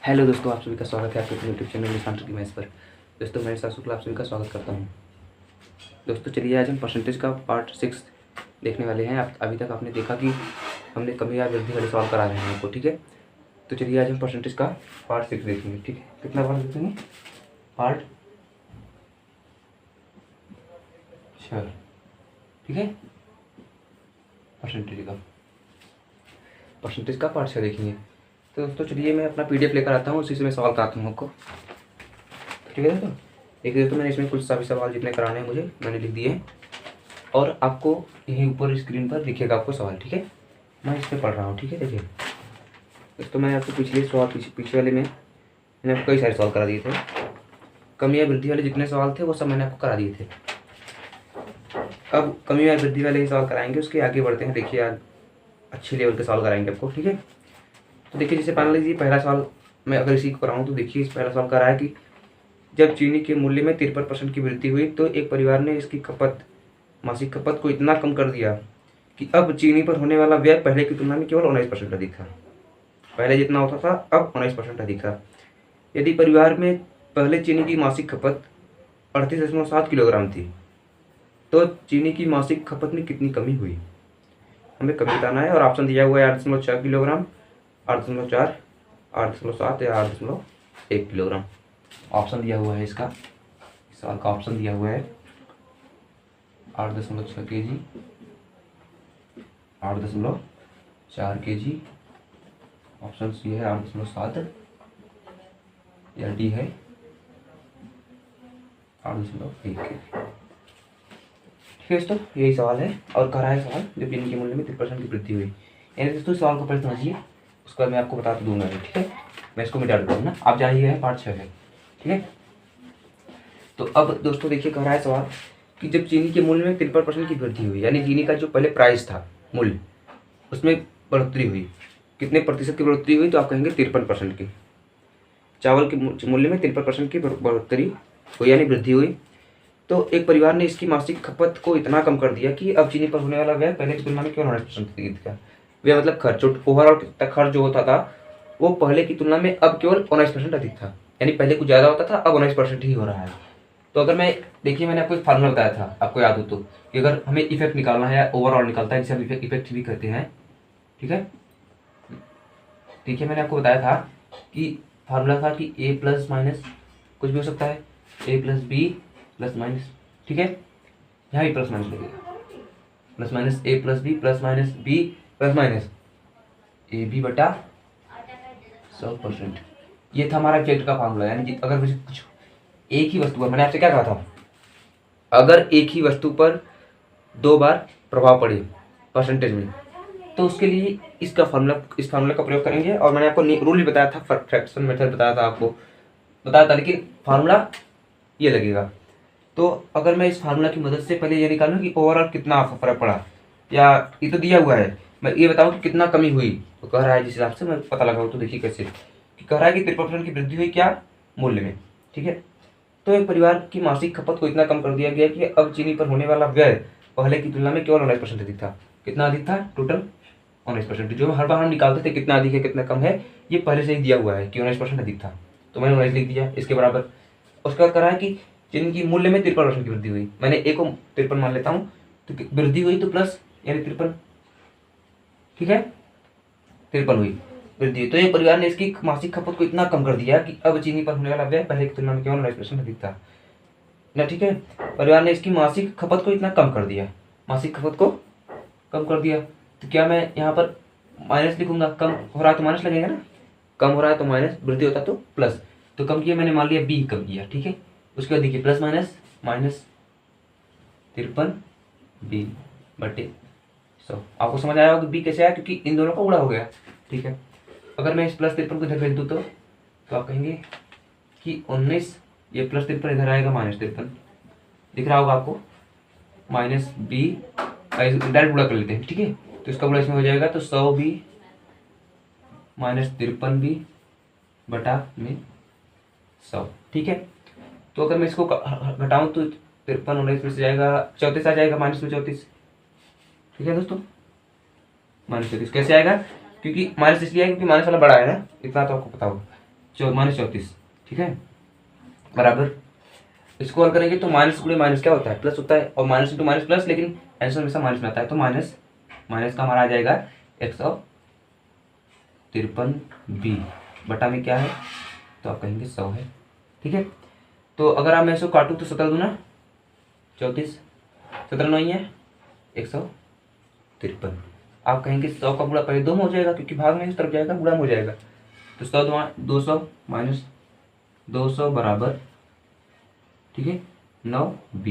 Hello दोस्तों, आप सभी का स्वागत है आपके अपने यूट्यूब चैनल निशांत की मैथ्स पर। दोस्तों मैं निशांत शुक्ला आप सभी का स्वागत करता हूं। दोस्तों चलिए आज हम परसेंटेज का पार्ट 6 देखने वाले हैं। आप अभी तक आपने देखा कि हमने कमी या वृद्धि वाले सवाल करा रहे हैं आपको, ठीक है। तो चलिए आज हम परसेंटेज का पार्ट 6 देखेंगे, ठीक है। कितना पार्ट देखेंगे? पार्ट 6, ठीक है। परसेंटेज का पार्ट 6 देखेंगे। तो दोस्तों चलिए मैं अपना PDF लेकर आता हूँ, उसी से मैं सवाल कराता हूँ आपको, ठीक है। दोस्तों देखिए, तो मैंने इसमें कुछ सभी सवाल जितने कराने हैं मुझे मैंने लिख दिए हैं और आपको यहीं ऊपर स्क्रीन पर दिखेगा आपको सवाल, ठीक है। मैं इस पर पढ़ रहा हूँ, ठीक है। देखिए दोस्तों, मैंने आपको पिछले सवाल पीछे वाले में मैंने आपको कई सारे सवाल करा दिए थे। कमी या वृद्धि वाले जितने सवाल थे वो सब मैंने आपको करा दिए थे। अब कमी या वृद्धि वाले ही सवाल कराएंगे, उसके आगे बढ़ते हैं। देखिए यार, अच्छे लेवल के सवाल कराएंगे आपको, ठीक है। तो देखिए, जैसे मान लीजिए पहला सवाल मैं अगर इसी को कराऊँ तो देखिए, इस पहला सवाल करा है कि जब चीनी के मूल्य में 53% की वृद्धि हुई तो एक परिवार ने इसकी मासिक खपत को इतना कम कर दिया कि अब चीनी पर होने वाला व्यय पहले की तुलना में केवल 19% अधिक था। पहले जितना होता था अब 19% अधिक था। यदि परिवार में पहले चीनी की मासिक खपत 38.7 किलोग्राम थी तो चीनी की मासिक खपत में कितनी कमी हुई, हमें कमी बताना है। और ऑप्शन दिया हुआ है 8.6 किलोग्राम, 8.4, 8.7 या 8.1 किलोग्राम। ऑप्शन दिया हुआ है इसका, इस सवाल का ऑप्शन दिया हुआ है 8.6 kg, 8.4 kg, ऑप्शन सी है 8.7 या डी है 8.1 kg। ठीक है दोस्तों, यही सवाल है और कह रहा है सवाल जब चीनी के मूल्य में 3% की वृद्धि हुई। यानी दोस्तों सवाल को पहले समझिए, उसके बाद मैं आपको बता दूंगा, ठीक है। मैं इसको मिटा देता हूँ ना, आप जानिए है पार्ट 6 है, ठीक है। तो अब दोस्तों देखिए, कह रहा है सवाल कि जब चीनी के मूल्य में 53% की वृद्धि हुई, यानी चीनी का जो पहले प्राइस था, मूल्य, उसमें बढ़ोतरी हुई। कितने प्रतिशत की बढ़ोतरी हुई? तो आप कहेंगे 53% की। चावल के मूल्य में 53% की बढ़ोतरी हुई यानी वृद्धि हुई। तो एक परिवार ने इसकी मासिक खपत को इतना कम कर दिया कि अब चीनी पर होने वाला व्यय पहले की तुलना में केवल 19% अधिक था। व्यय मतलब खर्च, ओवरऑल खर्च जो होता था वो पहले की तुलना में अब केवल 19% अधिक था। यानी पहले कुछ ज़्यादा होता था, अब 19% ही हो रहा है। तो अगर मैं देखिए, मैंने आपको एक फार्मूला बताया था, आपको याद हो तो, कि अगर हमें इफेक्ट निकालना है, ओवरऑल निकलता है जिसे हम इफेक्ट भी कहते हैं, ठीक है। देखिए मैंने आपको बताया था कि फार्मूला था कि ए प्लस माइनस कुछ भी हो सकता है, A plus B plus minus, ठीक है। यहाँ भी प्लस माइनस लगेगा, plus minus A plus B plus minus A B बटा 100%। ये था हमारा इफेक्ट का फार्मूला। यानी अगर मुझे कुछ एक ही वस्तु पर, मैंने आपसे क्या कहा था, अगर एक ही वस्तु पर 2 बार प्रभाव पड़े परसेंटेज में, तो उसके लिए इस फार्मूला का प्रयोग करेंगे। और मैंने आपको रूल भी बताया था, फ्रैक्शन मेथड बताया था, आपको बताया था, लेकिन फार्मूला ये लगेगा। तो अगर मैं इस फार्मूला की मदद से पहले ये निकालूं कि ओवरऑल कितना फर्क पड़ा, या ये तो दिया हुआ है, मैं ये बताऊं कि कितना कमी हुई, तो कह रहा है जिस हिसाब से मैं पता लगाऊं, तो देखिए कैसे, कि कह रहा है कि 53% की वृद्धि हुई क्या मूल्य में, ठीक है। तो एक परिवार की मासिक खपत को इतना कम कर दिया गया कि अब चीनी पर होने वाला व्यय पहले की तुलना में केवल 19% अधिक था। कितना अधिक था? टोटल 19%। जो हर बार हम निकालते थे कितना अधिक है कितना कम है, ये पहले से ही दिया हुआ है कि 19% अधिक था, तो मैंने 19 लिख दिया इसके बराबर। उसके बाद करा है कि चीनी की मूल्य में 53% की वृद्धि हुई, मैंने ए को 53 मान लेता हूँ, तो वृद्धि हुई तो प्लस यानी 53, ठीक है, 53 हुई वृद्धि। तो ये परिवार ने इसकी मासिक खपत को इतना कम कर दिया कि अब चीनी पर होने वाला व्यय पहले की तुलना में केवल 19% अधिक था ना, ठीक है। परिवार ने इसकी मासिक खपत को इतना कम कर दिया, मासिक खपत को कम कर दिया, तो क्या मैं यहाँ पर माइनस लिखूंगा? कम हो रहा है तो माइनस लगेगा ना, कम हो रहा है तो माइनस, वृद्धि होता तो प्लस। तो कम किया मैंने, मान लिया बी कम किया, ठीक है। उसके बाद देखिए प्लस माइनस माइनस 53 बी बटे 100। आपको समझ आया होगा कि बी कैसे आया, क्योंकि इन दोनों का उड़ा हो गया, ठीक है। अगर मैं इस प्लस 53 को इधर भेज दूँ तो आप कहेंगे कि 19, ये प्लस 53 इधर आएगा माइनस 53, दिख रहा होगा आपको, माइनस बी, डायरेक्ट गुणा कर लेते हैं, ठीक है। तो इसका गुणा इसमें हो जाएगा, तो 100 बी माइनस 53 बी बटा में 100, ठीक है। तो अगर मैं इसको घटाऊं तो 53 19 में से जाएगा 34 आ जाएगा, माइनस में 34, ठीक है दोस्तों, माइनस 34 कैसे आएगा? क्योंकि माइनस इसलिए है क्योंकि माइनस वाला बड़ा है ना, इतना तो आपको पता होगा। -34, ठीक है, बराबर। इसको हल करेंगे तो माइनस गुणे माइनस क्या होता है, प्लस होता है, और माइनस इंटू माइनस प्लस, लेकिन आंसर हमेशा माइनस में आता है, तो माइनस माइनस का हमारा आ जाएगा 153b बटा में क्या है, तो आप कहेंगे 100 है, ठीक है। तो अगर आप मैं इसको काटूँ तो 17 दूना 34, 17 नहीं है 153, आप कहेंगे 100 का गुणा पहले 2 में हो जाएगा, क्योंकि भाग में इस तरफ जाएगा, गुणा में हो जाएगा, तो 100 200 माइनस 200 बराबर, ठीक है, 9b,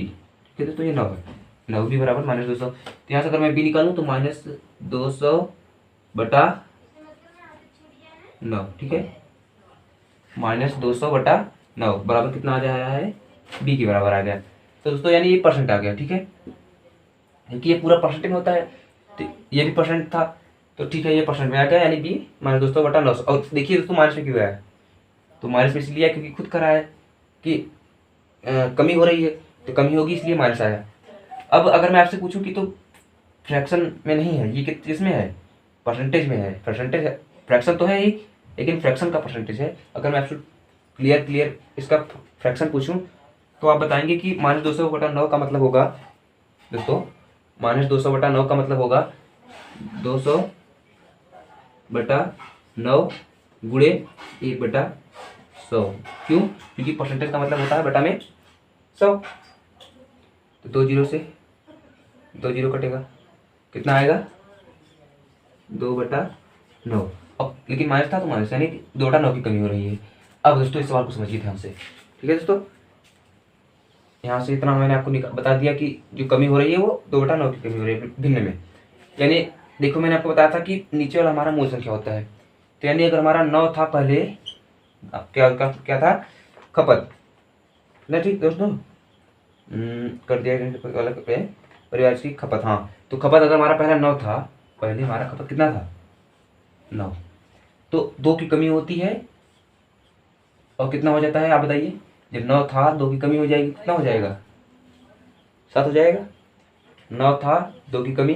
ठीक है। तो ये 9 है, 9b बराबर -200। तो यहाँ से अगर मैं b निकालूँ तो -200 बटा 9, ठीक है, -200 बटा 9 बराबर कितना आ जाया है, b के बराबर आ गया। तो दोस्तों यानी ये परसेंट आ गया, ठीक है, क्योंकि ये पूरा परसेंट में होता है, तो ये भी परसेंट था, तो ठीक है, ये परसेंट में आ गया, यानी b -200 बटा 900। और देखिए दोस्तों माइनस में क्यों आया है, तो माइनस में इसलिए क्योंकि खुद करा है कि कमी हो रही है, तो कमी होगी इसलिए माइनस आया। अब अगर मैं आपसे पूछूं कि तो फ्रैक्शन में नहीं है, ये किसमें है, परसेंटेज में है, परसेंटेज है, फ्रैक्शन तो है ही, लेकिन फ्रैक्शन का परसेंटेज है। अगर मैं आपसे क्लियर इसका फ्रैक्शन पूछूं तो आप बताएंगे कि -200 बटा 9 का मतलब होगा दोस्तों, -200 बटा 9 का मतलब होगा 200 बटा 9 गुणे 1 बटा 100। क्यों, क्योंकि परसेंटेज का मतलब होता है बटा में 100। तो 2 जीरो से 2 जीरो कटेगा, कितना आएगा 2 बटा 9। अब लेकिन माइनस था तो माइनस, यानी 2 बटा 9 की कमी हो रही है। अब दोस्तों इस सवाल को समझिए ध्यान से, ठीक है दोस्तों, यहाँ से इतना मैंने आपको बता दिया कि जो कमी हो रही है वो 2 बटा 9 की कमी हो रही है भिन्न में। यानी देखो मैंने आपको बताया था कि नीचे वाला हमारा मूल संख्या होता है, तो यानी अगर हमारा 9 था पहले, क्या था, खपत ना, ठीक दोस्तों, कर दिया अलग पे परिवार की खपत, हाँ, तो खपत अगर हमारा पहला 9 था, पहले हमारा खपत कितना था 9, तो 2 की कमी होती है, और कितना हो जाता है आप बताइए, जब 9 था 2 की कमी हो जाएगी, कितना हो जाएगा 7 हो जाएगा, 9 था 2 की कमी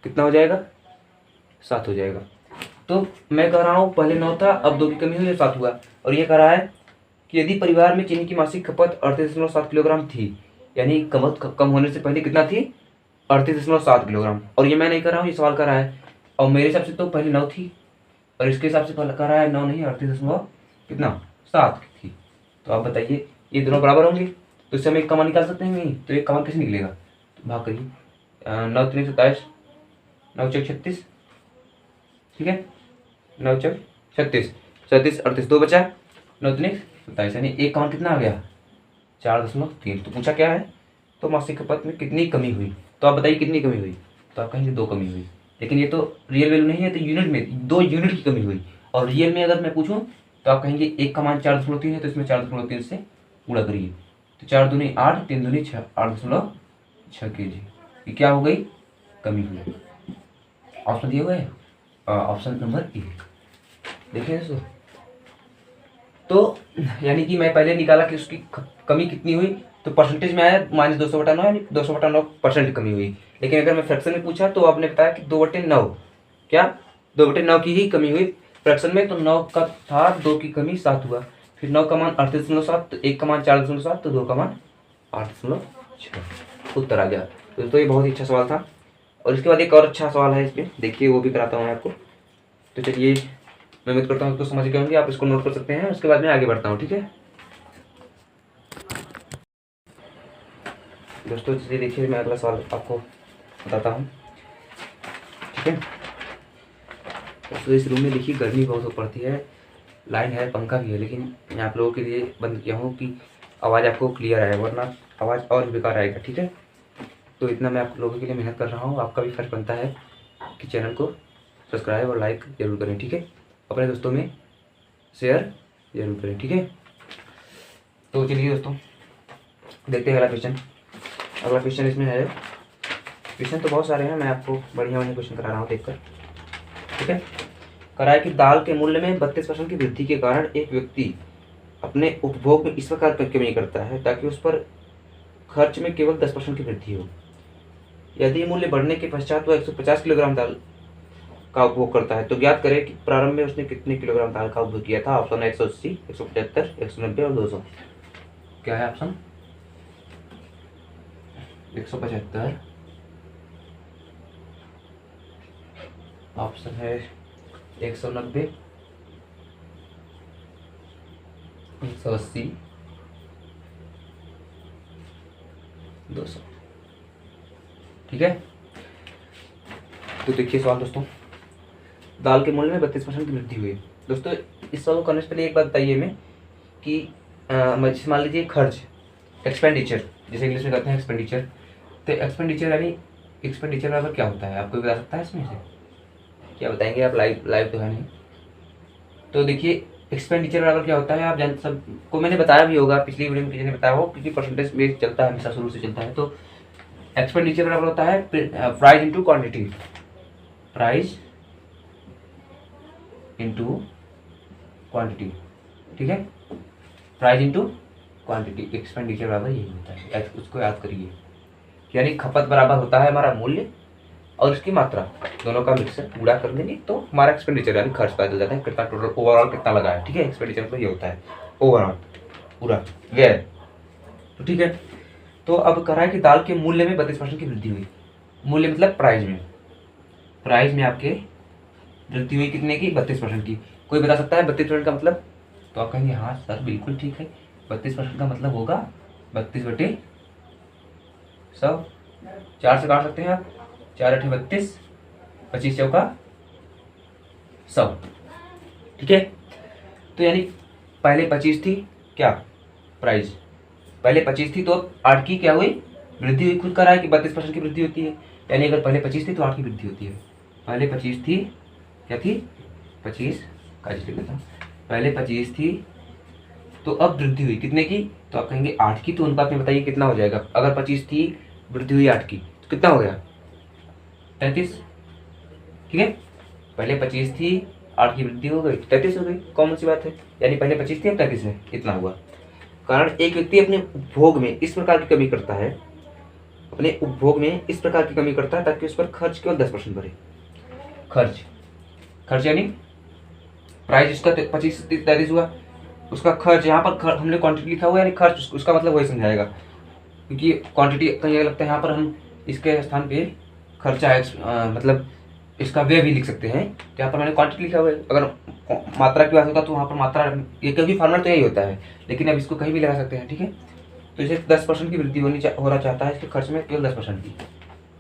कितना हो जाएगा 7 हो जाएगा। तो मैं कह रहा हूँ पहले 9 था, अब 2 की कमी हुई 7 हुआ, और ये कह रहा है कि यदि परिवार में चीनी की मासिक खपत 38.7 किलोग्राम थी, यानी कम होने से पहले कितना थी 38.7 किलोग्राम, और ये मैं नहीं कर रहा हूँ, ये सवाल कर रहा है, और मेरे हिसाब से तो पहले 9 थी, और इसके हिसाब से कर रहा है 9 नहीं 38.7 थी। तो आप बताइए ये दोनों बराबर होंगे, तो इससे हम एक का मान निकाल सकते हैं नहीं, तो एक का मान कैसे निकलेगा, तो भाग करिए, 9 3 27, 9 4 36, ठीक है, 9 4 36, 37 38 2 बचा, 9 3 27, यानी एक का मान कितना आ गया 4.3। तो पूछा क्या है, तो मासिक खपत में कितनी कमी हुई, तो आप बताइए कितनी कमी हुई, तो आप कहेंगे 2 कमी हुई, लेकिन ये तो रियल वैल्यू नहीं है, तो यूनिट में 2 यूनिट की कमी हुई, और रियल में अगर मैं पूछूं तो आप कहेंगे एक का मान 4.3 है, तो इसमें 4.3 से गुणा करिए, तो 4 दूनी 8, 3 दूनी 6, 8.6 kg, ये क्या हो गई, कमी हुई। ऑप्शन दिए हुए हैं, ऑप्शन नंबर 1 देखिए दोस्तों। तो यानी कि मैं पहले निकाला कि उसकी कमी कितनी हुई, तो परसेंटेज में आया -200 बटा 9, यानी 200 बटा 9% कमी हुई। लेकिन अगर मैं फ्रैक्शन में पूछा तो आपने बताया कि 2/9, क्या 2/9 की ही कमी हुई फ्रैक्शन में, तो 9 का था 2 की कमी 7 हुआ, फिर 9 का मान 38.7, तो 1 का मान 4.7, तो 2 का मान 8.6, उत्तर आ गया। तो दोस्तों ये बहुत ही अच्छा सवाल था। और इसके बाद एक और अच्छा सवाल है इसमें, देखिए वो भी कराता हूँ मैं आपको। तो चलिए मैं उम्मीद करता हूँ तो समझ गए होंगे, आप इसको नोट कर सकते हैं, उसके बाद मैं आगे बढ़ता हूँ, ठीक है दोस्तों। चलिए देखिए मैं अगला सवाल आपको बताता हूँ, ठीक है। तो इस रूम में देखिए गर्मी बहुत पड़ती है, लाइन है, पंखा भी है, लेकिन मैं आप लोगों के लिए बंद किया हूँ कि आवाज़ आपको क्लियर आए, वरना आवाज़ और भी बेकार आएगा, ठीक है। तो इतना मैं आप लोगों के लिए मेहनत कर रहा हूँ, आपका भी फर्ज बनता है कि चैनल को सब्सक्राइब और लाइक जरूर करें, ठीक है, अपने दोस्तों में शेयर जरूर करें, ठीक है। तो चलिए दोस्तों देखते हैं अगला क्वेश्चन। अगला क्वेश्चन इसमें है, क्वेश्चन तो बहुत सारे हैं, मैं आपको बढ़िया बढ़िया क्वेश्चन करा रहा हूँ देखकर, ठीक है। करा है कि दाल के मूल्य में 32% की वृद्धि के कारण एक व्यक्ति अपने उपभोग में इस प्रकार कमी करता है ताकि उस पर खर्च में केवल 10% की वृद्धि हो। यदि मूल्य बढ़ने के पश्चात वह 150 किलोग्राम दाल का उपभोग करता है। तो ज्ञात करें कि प्रारंभ में उसने कितने किलोग्राम दाल का उपभोग किया था। ऑप्शन है 180, 175, 190 और 200। क्या है ऑप्शन? 175, ऑप्शन है 190, 180, 200। ठीक है, तो देखिए सवाल दोस्तों, दाल के मूल्य में 32% की वृद्धि हुई। दोस्तों इस सवाल को करने से पहले एक बात बताइए हमें कि मान लीजिए खर्च, एक्सपेंडिचर, जैसे इंग्लिश में कहते हैं एक्सपेंडिचर, तो एक्सपेंडिचर यानी एक्सपेंडिचर बराबर क्या होता है, आपको बता सकता है इसमें से? क्या बताएंगे आप? लाइव तो है नहीं। तो देखिए एक्सपेंडिचर बराबर क्या होता है, आप जान सबको मैंने बताया भी होगा, पिछली वीडियो में किसी ने बताया हो, क्योंकि परसेंटेज बेस चलता है हमेशा, शुरू से चलता है। तो एक्सपेंडिचर बराबर होता है price into quantity, price into quantity. ठीक है, प्राइस इंटू क्वांटिटी, एक्सपेंडिचर बराबर यही होता है, उसको याद करिए। यानी खपत बराबर होता है हमारा मूल्य और इसकी मात्रा, दोनों का मिक्सर गुणा कर देंगे तो हमारा एक्सपेंडिचर यानी खर्च पता चल जाता है, कितना टोटल ओवरऑल कितना लगा है। ठीक है, एक्सपेंडिचर तो ये होता है ओवरऑल पूरा व्यय। तो ठीक है, तो अब कह रहा है कि दाल के मूल्य में 32% की वृद्धि हुई। मूल्य मतलब प्राइस में आपके वृद्धि हुई कितने की? 32% की। कोई बता सकता है 32% का मतलब? तो आप कहेंगे हाँ सर बिल्कुल ठीक है, 32% का मतलब होगा 32/100। 4 से काट सकते हैं आप, 4 8 32, 25 चौका 100। ठीक है, तो यानी पहले 25 थी क्या प्राइस, पहले 25 थी तो 8 की क्या हुई? वृद्धि हुई। खुद कह रहा है कि 32% की वृद्धि होती है, यानी अगर पहले 25 थी तो 8 की वृद्धि होती है। पहले 25 थी, क्या थी? 25 का लिख लेता हूँ, पहले 25 थी तो अब वृद्धि हुई कितने की? तो आप कहेंगे 8 की। तो अनुपात में बताइए कितना हो जाएगा? अगर 25 थी वृद्धि हुई 8 की तो कितना हो गया? 33। ठीक है, पहले 25 थी, 8 की वृद्धि हो गई, 33 हो गई, कॉमन सी बात है। यानी पहले 25 थी अब 33 है, इतना हुआ। कारण एक व्यक्ति अपने उपभोग में इस प्रकार की कमी करता है, अपने उपभोग में इस प्रकार की कमी करता है ताकि उस पर खर्च केवल 10% बढ़े। खर्च यानी प्राइस इसका 25 से 33 हुआ, उसका खर्च, यहाँ पर हमने क्वांटिटी लिखा हुआ है यानी खर्च, उसका मतलब वही समझाएगा, क्योंकि क्वांटिटी कहीं लगता है यहाँ पर हम इसके स्थान पे खर्चा मतलब इसका व्यय भी लिख सकते हैं। तो यहाँ पर मैंने क्वांटिटी लिखा हुआ है। अगर मात्रा की बात होता तो वहाँ पर मात्रा, ये क्योंकि फॉर्मूला तो यही होता है, लेकिन अब इसको कहीं भी लगा सकते हैं। ठीक है, तो इसे 10% की वृद्धि होना चाहता है इसके खर्च में, केवल 10% की।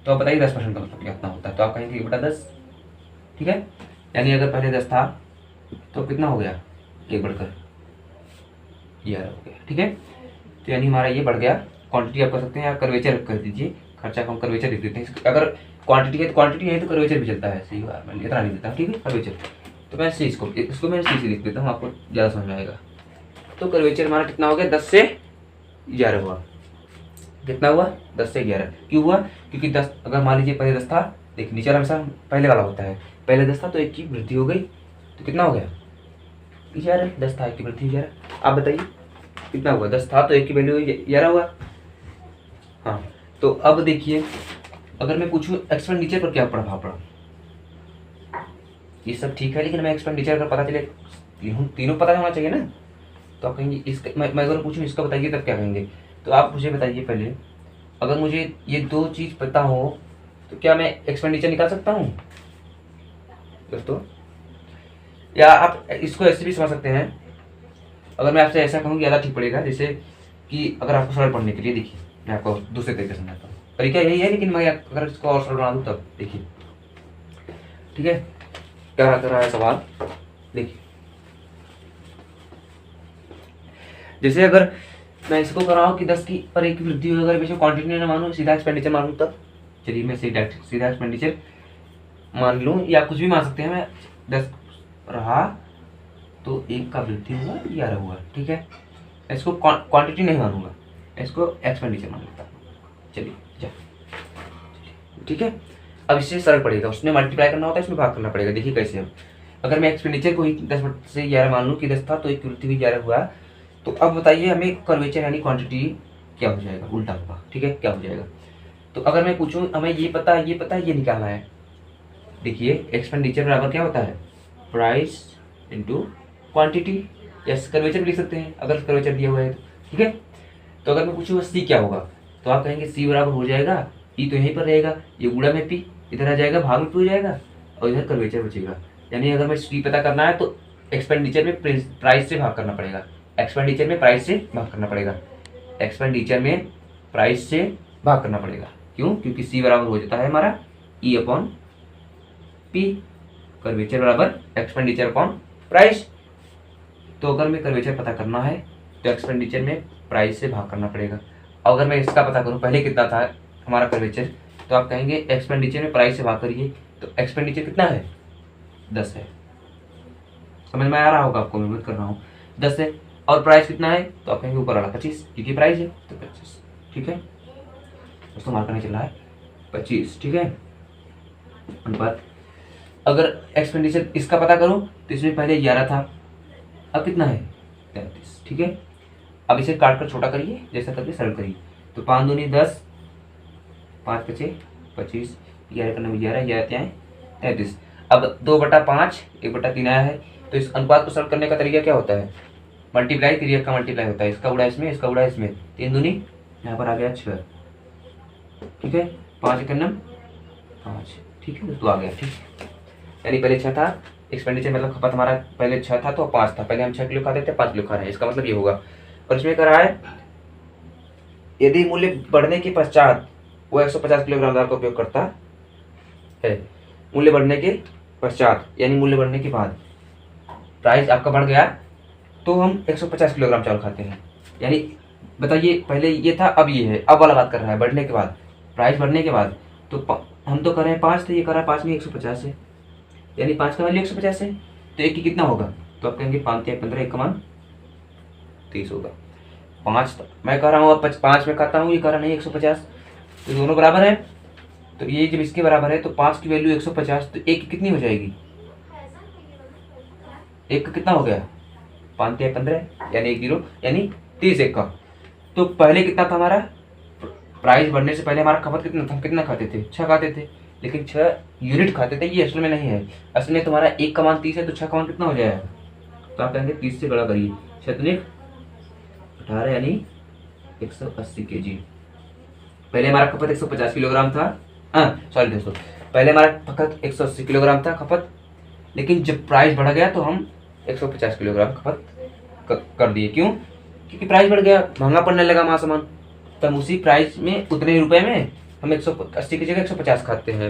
तो आप बताइए 10% का मतलब कितना होता है? तो आप कहेंगे 1/10। ठीक है, यानी अगर पहले 10 था तो कितना हो गया? 1 बढ़कर 11 हो गया। ठीक है, तो यानी हमारा ये बढ़ गया। क्वांटिटी आप कर सकते हैं या कर्वेचर कर दीजिए, खर्चा को हम कर्वेचर लिख देते हैं। अगर क्वांटिटी है तो क्वांटिटी है तो कर्वेचर भी चलता है, सही बात, मैं इतना नहीं देता। ठीक है, कर्वेचर, तो मैं इसको मैं सी से लिख देता हूँ, आपको ज़्यादा समझ में आएगा। तो कर्वेचर हमारा कितना हो गया? 10 से 11 हुआ। कितना हुआ? 10 से 11। क्यों हुआ? क्योंकि 10, अगर मान लीजिए पहले 10 था, देखिए नीचे हमेशा पहले वाला होता है, पहले 10 था तो 1 की वृद्धि हो गई, तो कितना हो गया? 11। 10 था, 1 की वृद्धि 11। आप बताइए कितना हुआ? 10 था तो 1 की वैल्यू 11 हुआ। हाँ, तो अब देखिए अगर मैं पूछूं एक्सपेंडिचर पर क्या प्रभाव पड़ा, ये सब ठीक है, लेकिन मैं एक्सपेंडिचर अगर पता चले, तीनों पता होना चाहिए ना। तो आप कहेंगे इसका, मैं अगर पूछूं इसका बताइए तब क्या कहेंगे? तो आप मुझे बताइए पहले, अगर मुझे ये 2 चीज़ पता हो तो क्या मैं एक्सपेंडिचर निकाल सकता हूँ दोस्तों? या आप इसको ऐसे भी समझ सकते हैं, अगर मैं आपसे ऐसा कहूँ कि ज़्यादा ठीक पड़ेगा, जैसे कि अगर आपको सरल पढ़ने के लिए, देखिए मैं आपको दूसरे तरीके से समझाता हूँ, तरीका यही है, लेकिन मैं अगर इसको और सरल बना दूँ तब देखिए। ठीक है, क्या कर रहा है सवाल, देखिए जैसे अगर मैं इसको कर रहा हूँ कि 10 की पर 1 की वृद्धि हुई, अगर मैं क्वांटिटी नहीं मानूँ, सीधा एक्सपेंडिचर मानूँ तब, चलिए मैं सीधा एक्सपेंडिचर मान लूँ, या कुछ भी मान सकते हैं। मैं 10 रहा तो 1 का वृद्धि हुआ, 11 हुआ। ठीक है, इसको क्वांटिटी नहीं मानूंगा, इसको एक्सपेंडिचर मान लेता हूँ। चलिए जा, ठीक है। अब इससे सरल पड़ेगा, उसमें मल्टीप्लाई करना होता है, इसमें भाग करना पड़ेगा। देखिए कैसे, अब अगर मैं एक्सपेंडिचर को ही 10 से 11 मान लूँ कि 10 था तो 1 की वृद्धि हुई, 11 हुआ। तो अब बताइए हमें कर्वेचर यानी क्वांटिटी क्या हो जाएगा, उल्टा होगा। ठीक है, क्या हो जाएगा? तो अगर मैं पूछूं हमें ये पता ये निकालना है, देखिए एक्सपेंडिचर बराबर क्या होता है, प्राइस इंटू क्वांटिटी, या कर्वेचर भी लिख सकते हैं अगर कर्वेचर दिया हुआ है तो, ठीक है। तो अगर मैं पूछूँ सी क्या होगा, तो आप कहेंगे सी बराबर हो जाएगा, ई तो यहीं पर रहेगा, ये गुणा में पी इधर आ जाएगा, भाग में पी हो जाएगा, और इधर कर्वेचर बचेगा। यानी अगर मैं सी पता करना है तो एक्सपेंडिचर में प्राइस से भाग करना पड़ेगा, एक्सपेंडिचर में प्राइस से भाग करना पड़ेगा, एक्सपेंडिचर में प्राइस से भाग करना पड़ेगा। क्यों? क्योंकि सी बराबर हो जाता है हमारा ई अपॉन पी, कर्वेचर बराबर एक्सपेंडिचर अपॉन प्राइस। तो अगर मैं कर्वेचर पता करना है तो एक्सपेंडिचर में प्राइस से भाग करना पड़ेगा। और अगर मैं इसका पता करूं पहले कितना था हमारा कर्वेचर, तो आप कहेंगे एक्सपेंडिचर में प्राइस से भाग करिए, तो एक्सपेंडिचर कितना है 10 है, समझ में आ रहा होगा आपको, मैं उम्मीद कर रहा हूँ 10 है। और प्राइस कितना है, तो आप कहेंगे ऊपर वाला 25, क्योंकि प्राइस है तो 25, ठीक है दोस्तों, मार्क नहीं चल रहा है 25, ठीक है। अनुपात अगर एक्सपेंडिचर इसका पता करूं तो इसमें पहले 11 था, अब कितना है 33, ठीक है। अब इसे काट कर छोटा करिए, जैसा करके सरल करिए, तो 5 दूनी 10, 5 बचे 25, 11 का 11, 11 क्या है 33। अब 2/5 1/3 आया है, तो इस अनुपात को सरल करने का तरीका क्या होता है, मल्टीप्लाई, 3 का मल्टीप्लाई होता है, इसका उड़ा इसमें, इसका उड़ा इसमें, 3 दूनी यहाँ पर आ गया 6, ठीक है, 5 1 5, ठीक है तो आ गया, ठीक है। यानी पहले 6 था एक्सपेंडिचर, मतलब खपत हमारा पहले 6 था तो 5 था, पहले हम 6 किलो खाते थे 5 किलो खा रहे हैं, इसका मतलब ये होगा। और इसमें कह रहा है यदि मूल्य बढ़ने के पश्चात वो 150 किलोग्राम दाल का उपयोग करता है, मूल्य बढ़ने के पश्चात यानी मूल्य बढ़ने के बाद प्राइस आपका बढ़ गया तो हम 150 किलोग्राम चावल खाते हैं। यानी बताइए पहले ये था अब ये है, अब वाला बात कर रहा है बढ़ने के बाद, प्राइस बढ़ने के बाद। तो हम तो कर रहे हैं 5 थे, ये कर रहा है 5 में 150 है, यानी 5 का वैल्यू 150 है, तो एक की कितना होगा, तो आप कहेंगे 5 या 15, एक का मान 30 होगा। 5 मैं कह रहा हूँ अब 5 में खाता हूँ, ये कह रहा नहीं 150, तो दोनों बराबर है, तो ये जब इसके बराबर है तो 5 की वैल्यू 150, तो एक की कितनी हो जाएगी, एक का कितना हो गया 5 या 15, यानी 1 0, यानी 30 एक का। तो पहले कितना था हमारा, प्राइस बढ़ने से पहले हमारा खपत कितना था, कितना खाते थे 6 खाते थे, लेकिन 6 यूनिट खाते थे, ये असल में नहीं है, असल में तुम्हारा एक का मान 30 है तो 6 का मान कितना हो जाएगा, तो आप कहेंगे 30 से बड़ा करिए, 6 18 यानी 180 kg। पहले हमारा खपत 150 किलोग्राम था, सॉरी दोस्तों, पहले हमारा खपत 180 किलोग्राम था खपत, लेकिन जब प्राइस बढ़ गया तो हम 150 किलोग्राम खपत कर दिए। क्यों? क्योंकि प्राइस बढ़ गया, महंगा पड़ने लगा हमारा सामान, तो हम उसी प्राइस में उतने ही रुपए में हम 180 की जगह 150 खाते हैं,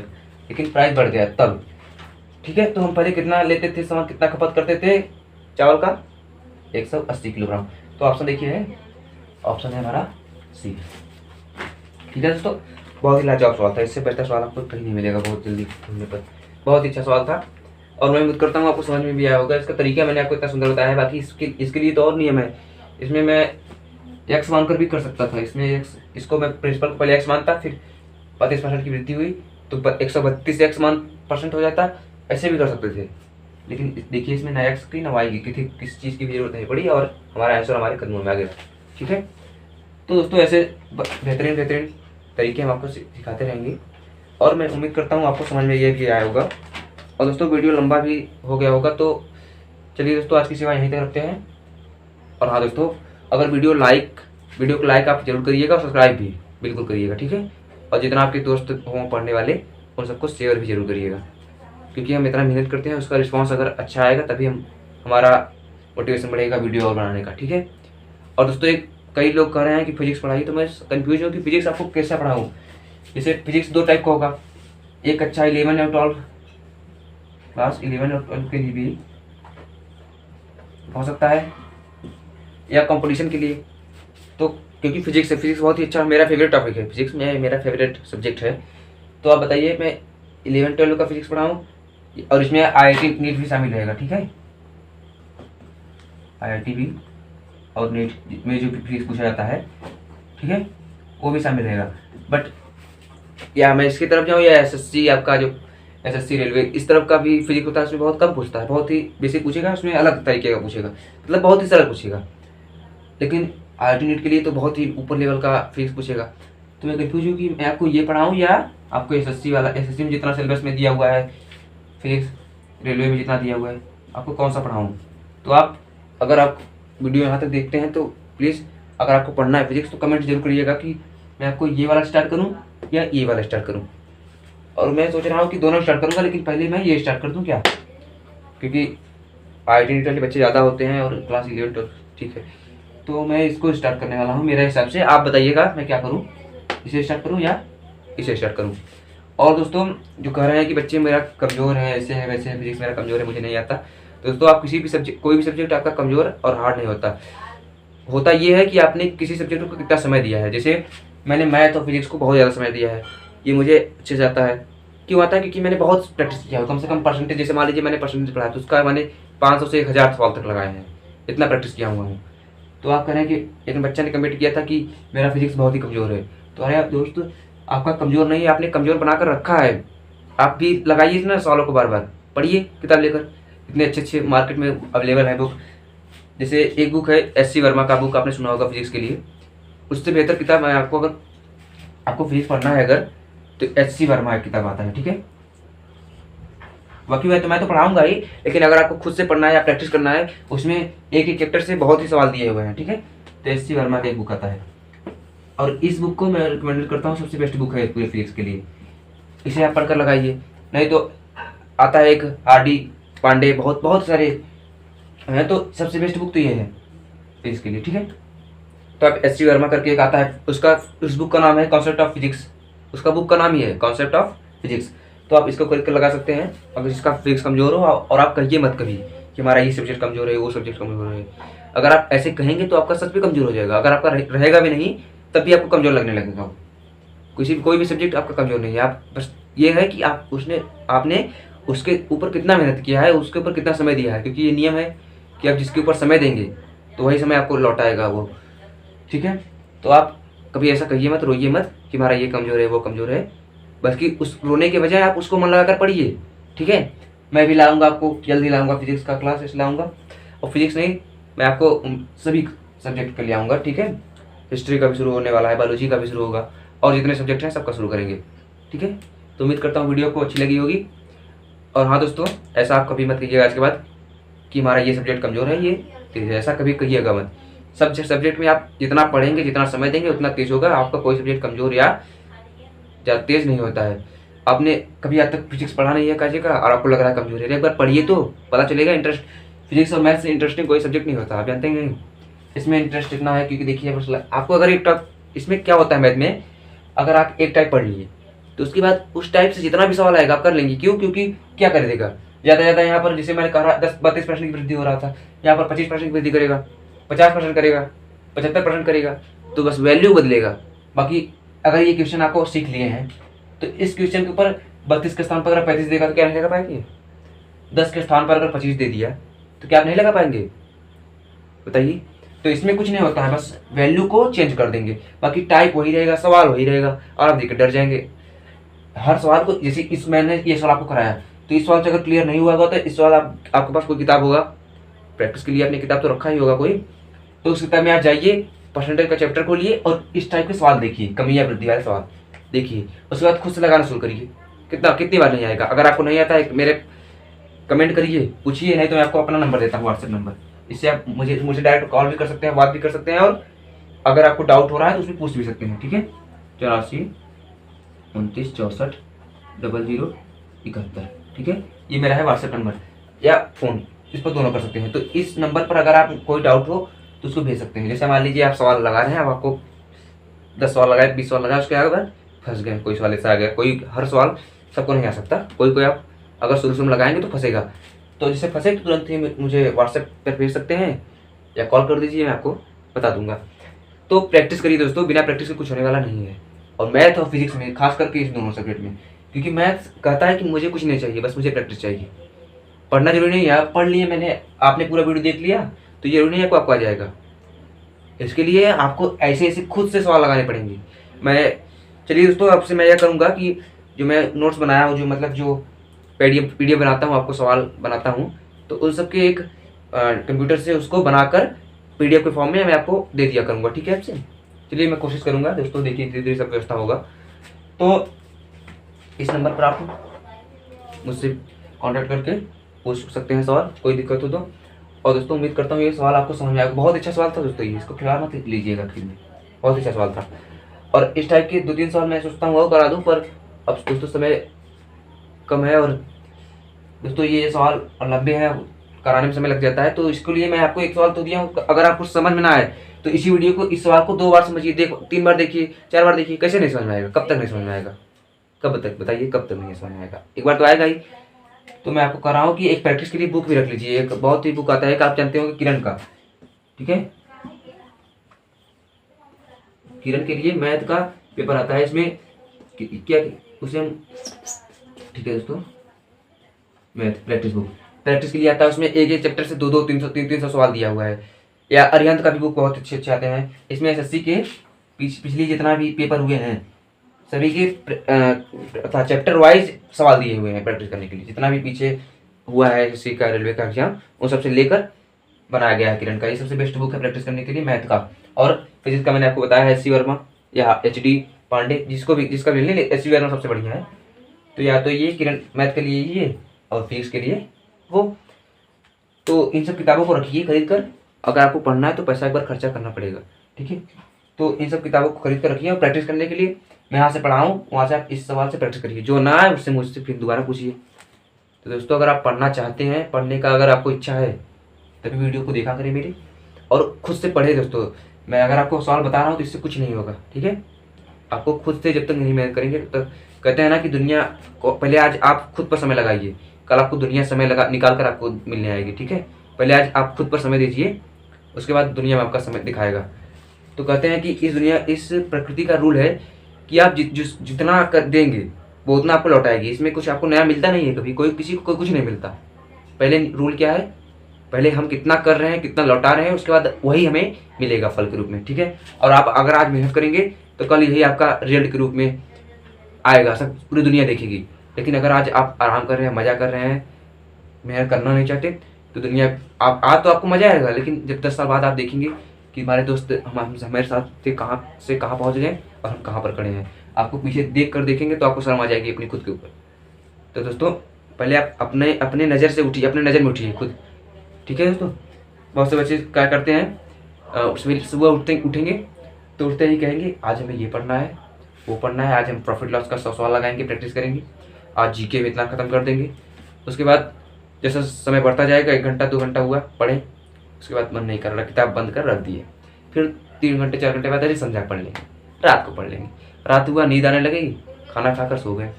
लेकिन प्राइस बढ़ गया तब, ठीक है। तो हम पहले कितना लेते थे सामान, कितना खपत करते थे चावल का 180 किलोग्राम। तो ऑप्शन देखिए है, ऑप्शन है हमारा सी, ठीक है दोस्तों। बहुत ही लाजवाब सवाल था, इससे बेहतर सवाल आपको कहीं नहीं मिलेगा बहुत जल्दी ढूंढने पर, बहुत ही अच्छा सवाल था, और मैं उम्मीद करता हूँ आपको समझ में भी आया होगा। इसका तरीका मैंने आपको इतना सुंदर बताया है, बाकी इसके लिए तो और नियम है, इसमें मैं एक्स मानकर भी कर सकता था, इसमें एक्स, इसको मैं प्रिंसिपल को पहले एक्स मानता, फिर 35% की वृद्धि हुई तो 132 एक्स % हो जाता, ऐसे भी कर सकते थे, लेकिन देखिए इसमें ना एक्स की ना वाई की किसी चीज़ की भी जरूरत नहीं पड़ी, और हमारा आंसर हमारे कदमों में आ गया, ठीक है। तो दोस्तों ऐसे बेहतरीन तरीके हम आपको सिखाते रहेंगे, और मैं उम्मीद करता हूँ आपको समझ में ये भी आया होगा। और दोस्तों वीडियो लंबा भी हो गया होगा, तो चलिए दोस्तों आज की सेवा यहीं तक रखते हैं। और हाँ दोस्तों, अगर वीडियो को लाइक आप जरूर करिएगा, और सब्सक्राइब भी बिल्कुल करिएगा, ठीक है। और जितना आपके दोस्त हों पढ़ने वाले उन सबको शेयर भी जरूर करिएगा, क्योंकि हम इतना मेहनत करते हैं, उसका रिस्पॉन्स अगर अच्छा आएगा तभी हमारा मोटिवेशन बढ़ेगा वीडियो और बनाने का, ठीक है। और दोस्तों कई लोग कह रहे हैं कि फिजिक्स पढ़ाइए, तो मैं कंफ्यूज हूँ कि फिजिक्स आपको कैसे पढ़ाऊँ। जैसे फिजिक्स 2 टाइप का होगा, एक अच्छा 11 और 12 क्लास 11 और 12 के लिए भी हो सकता है, या कंपटीशन के लिए। तो क्योंकि फिजिक्स बहुत ही अच्छा, मेरा फेवरेट टॉपिक है, फिजिक्स में मेरा फेवरेट सब्जेक्ट है। तो आप बताइए मैं 11-12 का फिजिक्स पढ़ाऊँ, और इसमें IIT नीट भी शामिल रहेगा, ठीक है, IIT भी और नीट में जो फिजिक्स पूछा जाता है, ठीक है, वो भी शामिल रहेगा। बट या मैं इसकी तरफ जाऊँ, या SSC आपका जो SSC रेलवे, इस तरफ का भी फिजिक्स होता है, उसमें बहुत कम पूछता है, बहुत ही बेसिक पूछेगा, उसमें अलग तरीके का पूछेगा, मतलब बहुत ही सरल पूछेगा। लेकिन IIT नीट के लिए तो बहुत ही ऊपर लेवल का फिजिक्स पूछेगा। तो मैं कंफ्यूज हूँ कि मैं आपको ये पढ़ाऊँ या आपको SSC वाला, SSC में जितना सिलेबस में दिया हुआ है फिजिक्स, रेलवे में जितना दिया हुआ है, आपको कौन सा पढ़ाऊँ। तो आप अगर आप वीडियो यहाँ तक देखते हैं तो प्लीज़ अगर आपको पढ़ना है फिजिक्स तो कमेंट जरूर करिएगा कि मैं आपको ये वाला स्टार्ट करूँ या ये वाला स्टार्ट करूँ। और मैं सोच रहा हूँ कि दोनों स्टार्ट करूँगा, लेकिन पहले मैं ये स्टार्ट कर दूँ क्या, क्योंकि IIT वाले बच्चे ज़्यादा होते हैं और क्लास 11 12 ठीक है, तो मैं इसको स्टार्ट करने वाला हूँ मेरे हिसाब से। आप बताइएगा मैं क्या करूँ, इसे स्टार्ट करूँ या इसे स्टार्ट करूँ। और दोस्तों जो कह रहे हैं कि बच्चे मेरा कमज़ोर है, ऐसे है वैसे है, फिजिक्स मेरा कमज़ोर है, मुझे नहीं आता। तो दोस्तों आप किसी भी सब्जेक्ट, कोई भी सब्जेक्ट आपका कमज़ोर और हार्ड नहीं होता। होता ये है कि आपने किसी सब्जेक्ट को कितना समय दिया है। जैसे मैंने मैथ और फिजिक्स को बहुत ज़्यादा समय दिया है, ये मुझे अच्छे से आता है। क्यों आता है, क्योंकि मैंने बहुत प्रैक्टिस किया है, कम से कम परसेंटेज। जैसे मान लीजिए मैंने परसेंटेज पढ़ा तो उसका मैंने 500 से 1000 सवाल तक लगाए हैं, इतना प्रैक्टिस किया हुआ हूँ। तो आप कह रहे हैं कि एक बच्चा ने कमेंट किया था कि मेरा फिजिक्स बहुत ही कमज़ोर है। तो अरे आप दोस्त, आपका कमज़ोर नहीं है, आपने कमज़ोर बनाकर रखा है। आप भी लगाइए ना सवालों को, बार बार पढ़िए किताब लेकर, इतने अच्छे अच्छे मार्केट में अवेलेबल है बुक। जैसे एक बुक है SC वर्मा का बुक, आपने सुना होगा फिजिक्स के लिए, उससे बेहतर किताब है आपको, अगर आपको फिजिक्स पढ़ना है अगर, तो SC वर्मा एक किताब आता है, ठीक है। बाकी मैं तो पढ़ाऊंगा ही, लेकिन अगर आपको खुद से पढ़ना है या प्रैक्टिस करना है, उसमें एक एक चैप्टर से बहुत ही सवाल दिए हुए हैं, ठीक है। तो SC वर्मा का एक बुक आता है, और इस बुक को मैं रिकमेंड करता हूँ, सबसे बेस्ट बुक है पूरे फिजिक्स के लिए। इसे आप पढ़कर लगाइए। नहीं तो आता है एक RD पांडे, बहुत बहुत सारे हैं, तो सबसे बेस्ट बुक तो ये है फिजिक्स के लिए, ठीक है। तो आप SC वर्मा करके एक आता है, उस बुक का नाम है कॉन्सेप्ट ऑफ फिजिक्स, उसका बुक का नाम ही है कॉन्सेप्ट ऑफ फिजिक्स। तो आप इसको करके लगा सकते हैं। अगर जिसका फिजिक्स कमज़ोर हो, और आप कहिए मत कभी कि हमारा ये सब्जेक्ट कमज़ोर है, वो सब्जेक्ट कमज़ोर है। अगर आप ऐसे कहेंगे तो आपका सच भी कमज़ोर हो जाएगा। अगर आपका रहेगा भी नहीं तब भी आपको कमज़ोर लगने लगेगा। कोई भी सब्जेक्ट आपका कमज़ोर नहीं है। आप बस ये है कि आपने उसके ऊपर कितना मेहनत किया है, उसके ऊपर कितना समय दिया है, क्योंकि ये नियम है कि आप जिसके ऊपर समय देंगे तो वही समय आपको लौटाएगा वो, ठीक है। तो आप कभी ऐसा कहिए मत, रोइए मत कि हमारा ये कमज़ोर है वो कमज़ोर है, बल्कि उस रोने के बजाय आप उसको मन लगाकर पढ़िए, ठीक है। मैं भी लाऊंगा, आपको जल्दी लाऊंगा, फिजिक्स का क्लास लाऊंगा। और फिजिक्स नहीं, मैं आपको सभी सब्जेक्ट के लिए आऊँगा, ठीक है। हिस्ट्री का भी शुरू होने वाला है, बायोलॉजी का भी शुरू होगा, और जितने सब्जेक्ट हैं सबका शुरू करेंगे, ठीक है। तो उम्मीद करता हूँ वीडियो को अच्छी लगी होगी। और हाँ दोस्तों, ऐसा आप कभी मत कीजिएगा आज के बाद कि हमारा ये सब्जेक्ट कमज़ोर है, ये तेज है, ऐसा कभी कहिएगा मत। सब सब्जेक्ट में आप जितना पढ़ेंगे, जितना समय देंगे, उतना तेज होगा। आपका कोई सब्जेक्ट कमज़ोर या ज़्यादा तेज नहीं होता है। आपने कभी आज तक फिजिक्स पढ़ा नहीं है काजे का, और आपको लग रहा है कमज़ोर है, एक बार पढ़िए तो पता चलेगा। इंटरेस्ट, फिजिक्स और मैथ से इंटरेस्टिंग कोई सब्जेक्ट नहीं होता, आप जानते हैं। इसमें इंटरेस्ट इतना है क्योंकि देखिए आपको अगर एक टाइप, इसमें क्या होता है मैथ में, अगर आप एक टाइप पढ़ लिए तो उसके बाद उस टाइप से जितना भी सवाल आएगा आप कर लेंगे। क्यों? क्योंकि क्या कर देगा, ज़्यादा यहाँ पर जैसे मैंने कहा 10-32% की वृद्धि हो रहा था, यहाँ पर 25% की वृद्धि करेगा, 50% करेगा, 75% करेगा, तो बस वैल्यू बदलेगा। बाकी अगर ये क्वेश्चन आपको सीख लिए हैं तो इस क्वेश्चन के ऊपर 32 के स्थान पर अगर 35 देगा तो क्या नहीं लगा पाएंगे? 10 के स्थान पर अगर 25 दे दिया तो क्या आप नहीं लगा पाएंगे? बताइए। तो इसमें कुछ नहीं होता है, बस वैल्यू को चेंज कर देंगे, बाकी टाइप वही रहेगा, सवाल वही रहेगा, और आप देखकर डर जाएंगे हर सवाल को। जैसे इस मैंने ये सवाल आपको कराया, तो इस सवाल से अगर क्लियर नहीं हुआ होगा तो इस सवाल आपके पास कोई किताब होगा प्रैक्टिस के लिए, आपने किताब तो रखा ही होगा कोई, तो उस किताब में आप जाइए, परसेंटेज का चैप्टर खोलिए और इस टाइप के सवाल देखिए, कमी या वृद्धि वाले सवाल देखिए। उसके बाद खुद से लगाना शुरू करिए। कितनी बार नहीं आएगा। अगर आपको नहीं आता है मेरे कमेंट करिए, पूछिए, नहीं तो मैं आपको अपना नंबर देता हूँ, व्हाट्सएप नंबर, इससे आप मुझे डायरेक्ट कॉल भी कर सकते हैं, बात भी कर सकते हैं, और अगर आपको डाउट हो रहा है तो उसमें पूछ भी सकते हैं, ठीक है। 84 29 64 00 71, ठीक है। ये मेरा है व्हाट्सएप नंबर या फ़ोन, इस पर दोनों कर सकते हैं। तो इस नंबर पर अगर आप कोई डाउट हो तो उसको भेज सकते हैं। जैसे मान लीजिए आप सवाल लगा रहे हैं, अब आपको 10 सवाल लगाए, 20 सवाल लगाए, उसके आगे फंस गए, कोई सवाल ऐसा आ गया, कोई हर सवाल सबको नहीं आ सकता, कोई आप अगर शुरू में लगाएंगे तो फंसेगा। तो जैसे फंसे तो तुरंत ही मुझे व्हाट्सएप पर भेज सकते हैं या कॉल कर दीजिए, मैं आपको बता दूंगा। तो प्रैक्टिस करिए दोस्तों, बिना प्रैक्टिस के कुछ होने वाला नहीं है। और मैथ और फिजिक्स में, खास करके इस दोनों सब्जेक्ट में, क्योंकि मैथ कहता है कि मुझे कुछ नहीं चाहिए, बस मुझे प्रैक्टिस चाहिए। पढ़ना जरूरी नहीं है, आप पढ़ लिए, आपने पूरा वीडियो देख लिया तो ये जरूरी नहीं है आपको आ जाएगा। इसके लिए आपको ऐसे ऐसे खुद से सवाल लगाने पड़ेंगे। चलिए दोस्तों, आपसे मैं यह करूँगा कि जो मैं नोट्स बनाया हूँ, जो मतलब जो पीडीएफ बनाता हूँ, आपको सवाल बनाता हूँ, तो उन सबके एक कंप्यूटर से उसको बनाकर पीडीएफ के फॉर्म में मैं आपको दे दिया करूँगा, ठीक है आपसे। चलिए मैं कोशिश करूँगा दोस्तों, देखिए धीरे धीरे सब व्यवस्था होगा। तो इस नंबर पर आप मुझसे कॉन्टैक्ट करके पूछ सकते हैं सवाल, कोई दिक्कत हो तो। और दोस्तों उम्मीद करता हूँ ये सवाल आपको समझ में आएगा। बहुत अच्छा सवाल था दोस्तों, ये इसको खिला मत लीजिएगा आखिर में, बहुत अच्छा सवाल था। और इस टाइप के 2-3 सवाल मैं सोचता हूँ वो करा दूँ, पर अब दोस्तों समय कम है और दोस्तों ये सवाल लंबे हैं, कराने में समय लग जाता है। तो इसके लिए मैं आपको एक सवाल तो दिया हूँ, अगर आपको समझ में ना आए तो इसी वीडियो को, इस सवाल को 2 बार समझिए, देखो 3 बार देखिए, 4 बार देखिए, कैसे नहीं समझ में आएगा? कब तक नहीं समझ में आएगा? कब तक बताइए, कब तक नहीं समझ में आएगा? एक बार तो आएगा ही। तो मैं आपको कह रहा हूँ कि एक प्रैक्टिस के लिए बुक भी रख लीजिए, एक बहुत ही बुक आता है, एक आप जानते होंगे किरण का, ठीक है, किरण के लिए मैथ का पेपर आता है, इसमें क्या उसे हम, ठीक है दोस्तों, मैथ प्रैक्टिस बुक, प्रैक्टिस के लिए आता है, उसमें एक एक चैप्टर से 2-2, 300 सवाल दिया हुआ है। या अरिहंत का भी बुक बहुत अच्छे अच्छे आते हैं, इसमें एसएससी के पिछली जितना भी पेपर हुए हैं सभी के चैप्टर वाइज सवाल दिए हुए हैं प्रैक्टिस करने के लिए, जितना भी पीछे हुआ है एसएससी का, रेलवे का एग्जाम, उन सबसे लेकर बनाया गया है किरण का। ये सबसे बेस्ट बुक है प्रैक्टिस करने के लिए मैथ का। और फिजिक्स का मैंने आपको बताया है एस.सी. वर्मा या एच.डी. पांडे, जिसका भी ले, एस.सी. वर्मा सबसे बढ़िया है। तो या तो ये किरण मैथ के लिए ये, और फिजिक्स के लिए वो। तो इन सब किताबों को रखिए खरीद कर, अगर आपको पढ़ना है तो पैसा एक बार खर्चा करना पड़ेगा, ठीक है। तो इन सब किताबों को खरीद कर रखिए, और प्रैक्टिस करने के लिए मैं यहाँ से पढ़ाऊँ, वहाँ से आप इस सवाल से प्रैक्टिस करिए, जो ना आए उससे मुझसे फिर दोबारा पूछिए। तो दोस्तों अगर आप पढ़ना चाहते हैं, पढ़ने का अगर आपको इच्छा है, तभी वीडियो को देखा करें मेरी, और खुद से पढ़े दोस्तों। मैं अगर आपको सवाल बता रहा हूँ तो इससे कुछ नहीं होगा, ठीक है। आपको खुद से जब तक नहीं मेहनत करेंगे तब तक, कहते हैं ना कि दुनिया को पहले आज आप खुद पर समय लगाइए, कल आपको दुनिया समय लगा निकाल कर आपको मिलने आएगी, ठीक है। पहले आज आप खुद पर समय दीजिए, उसके बाद दुनिया में आपका समय दिखाएगा। तो कहते हैं कि इस दुनिया, इस प्रकृति का रूल है कि आप जितना कर देंगे वो उतना आपको लौटाएगी। इसमें कुछ आपको नया मिलता नहीं है, कभी कोई किसी को कुछ नहीं मिलता। पहले रूल क्या है, पहले हम कितना कर रहे हैं, कितना लौटा रहे हैं, उसके बाद वही हमें मिलेगा फल के रूप में, ठीक है। और आप अगर आज मेहनत करेंगे तो कल यही आपका रिजल्ट के रूप में आएगा, सब पूरी दुनिया देखेगी। लेकिन अगर आज आप आराम कर रहे हैं, मजा कर रहे हैं, मेहनत करना नहीं चाहते, तो दुनिया आप आज तो आपको मजा आएगा, लेकिन जब 10 साल बाद आप देखेंगे कि हमारे दोस्त हमारे साथ से कहाँ पहुँच गए और हम कहाँ पर खड़े हैं, आपको पीछे देख कर देखेंगे तो आपको शर्म आ जाएगी अपनी खुद के ऊपर। तो दोस्तों पहले आप अपने नज़र से उठिए, अपने नज़र में उठिए खुद, ठीक है दोस्तों। बहुत से बच्चे क्या करते हैं, सुबह उठेंगे तो उठते ही कहेंगे आज हमें ये पढ़ना है, वो पढ़ना है, आज हम प्रॉफिट लॉस का 100 सवाल लगाएंगे, प्रैक्टिस करेंगे, आज जीके में इतना ख़त्म कर देंगे। उसके बाद जैसा समय बढ़ता जाएगा, 1 घंटा 2 घंटा हुआ पढ़ें, उसके बाद मन नहीं कर रहा, किताब बंद कर रख दिए, फिर 3 घंटे 4 घंटे बाद अरे संध्या पढ़ लेंगे, रात को पढ़ लेंगे, रात हुआ नींद आने लगेगी, खाना खाकर सो गए,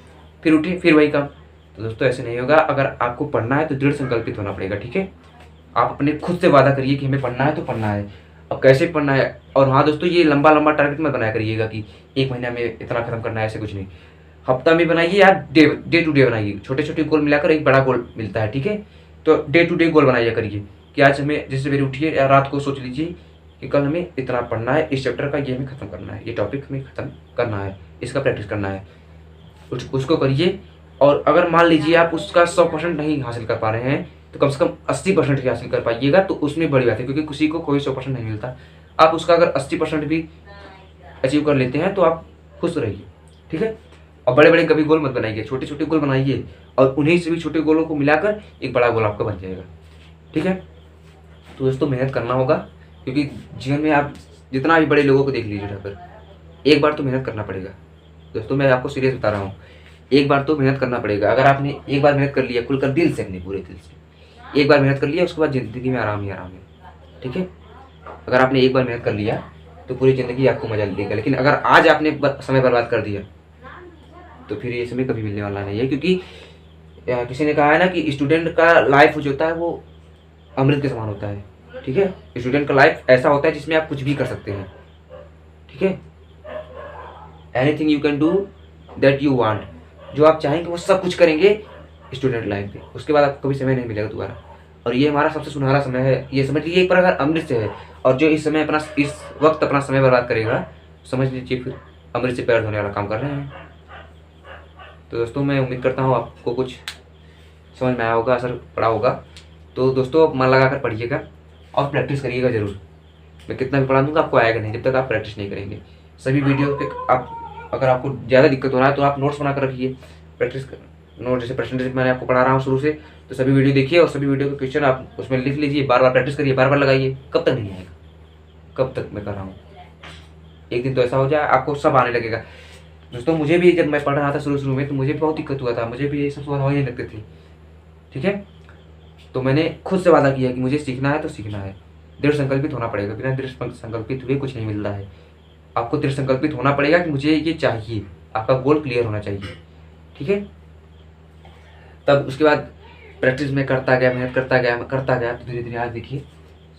फिर उठे फिर वही काम। तो दोस्तों ऐसे नहीं होगा, अगर आपको पढ़ना है तो दृढ़ संकल्पित होना पड़ेगा, ठीक है। आप अपने खुद से वादा करिए कि हमें पढ़ना है तो पढ़ना है। अब कैसे पढ़ना है, और हाँ दोस्तों ये लंबा टारगेट मत बनाया करिएगा कि 1 महीना में इतना खत्म करना है, ऐसे कुछ नहीं। हफ्ता में बनाइए या डे टू डे बनाइए, छोटे छोटे गोल मिलाकर एक बड़ा गोल मिलता है, ठीक है। तो डे टू डे गोल बनाइए करिए कि आज हमें, जैसे मेरे उठिए या रात को सोच लीजिए कि कल हमें इतना पढ़ना है, इस चैप्टर का ये हमें ख़त्म करना है, ये टॉपिक हमें ख़त्म करना है, इसका प्रैक्टिस करना है, उसको करिए। और अगर मान लीजिए आप उसका 100% नहीं हासिल कर पा रहे हैं तो कम से कम 80% ही हासिल कर पाइएगा, तो उसमें बड़ी बात है, क्योंकि किसी को कोई 100% नहीं मिलता। आप उसका अगर 80% भी अचीव कर लेते हैं तो आप खुश रहिए, ठीक है। और बड़े बड़े कभी गोल मत बनाइए, छोटे छोटे गोल बनाइए, और उन्हीं से भी छोटे गोलों को मिलाकर एक बड़ा गोल आपका बन जाएगा, ठीक है। तो दोस्तों मेहनत करना होगा, क्योंकि जीवन में आप जितना भी बड़े लोगों को देख लीजिए यहाँ पर, एक बार तो मेहनत करना पड़ेगा दोस्तों। मैं आपको सीरियस बता रहा हूँ, एक बार तो मेहनत करना पड़ेगा। अगर आपने एक बार मेहनत कर लिया खुलकर दिल से, अपने पूरे दिल से एक बार मेहनत कर लिया, उसके बाद ज़िंदगी में आराम ही आराम है, ठीक है। अगर आपने एक बार मेहनत कर लिया तो पूरी ज़िंदगी आपको मजा देगा। लेकिन अगर आज आपने समय बर्बाद कर दिया तो फिर ये समय कभी मिलने वाला नहीं है, क्योंकि किसी ने कहा है ना कि स्टूडेंट का लाइफ जो होता है वो अमृत के समान होता है, ठीक है। स्टूडेंट का लाइफ ऐसा होता है जिसमें आप कुछ भी कर सकते हैं, ठीक है। Anything you can do that you want, जो आप चाहेंगे वो सब कुछ करेंगे स्टूडेंट लाइफ में, उसके बाद आपको कभी समय नहीं मिलेगा दोबारा। और ये हमारा सबसे सुनहरा समय है, ये समझ लीजिए एक प्रकार अमृत से है। और जो इस वक्त अपना समय बर्बाद करेगा, समझ लीजिए फिर अमृत से पैर धोने वाला काम कर रहे हैं। तो दोस्तों मैं उम्मीद करता हूँ आपको कुछ समझ में आया होगा, असर पड़ा होगा। तो दोस्तों मन लगा कर पढ़िएगा और प्रैक्टिस करिएगा ज़रूर। मैं कितना भी पढ़ा दूँगा आपको आएगा नहीं जब तक आप प्रैक्टिस नहीं करेंगे। सभी वीडियो पे आप, अगर आपको ज़्यादा दिक्कत हो रहा है तो आप नोट्स बना कर रखिए, प्रैक्टिस नोट जैसे परसेंटेज मैंने आपको पढ़ा रहा हूँ शुरू से, तो सभी वीडियो देखिए और सभी वीडियो के क्वेश्चन आप उसमें लिख लीजिए, बार बार प्रैक्टिस करिए, बार बार लगाइए। कब तक नहीं आएगा? कब तक मैं कर रहा हूँ, एक दिन तो ऐसा हो जाए आपको सब आने लगेगा। दोस्तों मुझे भी जब मैं पढ़ रहा था शुरू शुरू में तो मुझे भी बहुत दिक्कत हुआ था, मुझे भी ये सब सवाल हो ही नहीं लगते थे। ठीक है, तो मैंने खुद से वादा किया कि मुझे सीखना है तो सीखना है, दृढ़ संकल्पित होना पड़ेगा, बिना दृढ़ संकल्पित हुए कुछ नहीं मिल रहा है। आपको दृढ़ संकल्पित होना पड़ेगा कि मुझे ये चाहिए, आपका गोल क्लियर होना चाहिए। ठीक है, तब उसके बाद प्रैक्टिस में करता गया, मेहनत करता गया तो धीरे धीरे आज देखिए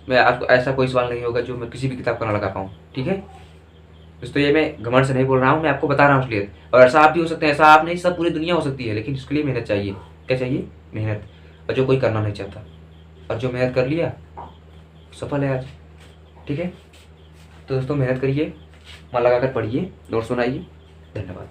मैं आपको ऐसा कोई सवाल नहीं होगा जो मैं किसी भी किताब का ना लगा पाऊँ। ठीक है दोस्तों, ये मैं घमंड से नहीं बोल रहा हूँ, मैं आपको बता रहा हूँ इसलिए। और ऐसा आप भी हो सकते हैं, ऐसा आप नहीं, सब पूरी दुनिया हो सकती है, लेकिन उसके लिए मेहनत चाहिए। क्या चाहिए? मेहनत। और जो कोई करना नहीं चाहता, और जो मेहनत कर लिया सफल है आज। ठीक है, तो दोस्तों मेहनत करिए, मन लगाकर पढ़िए, नोट्स बनाइए। धन्यवाद।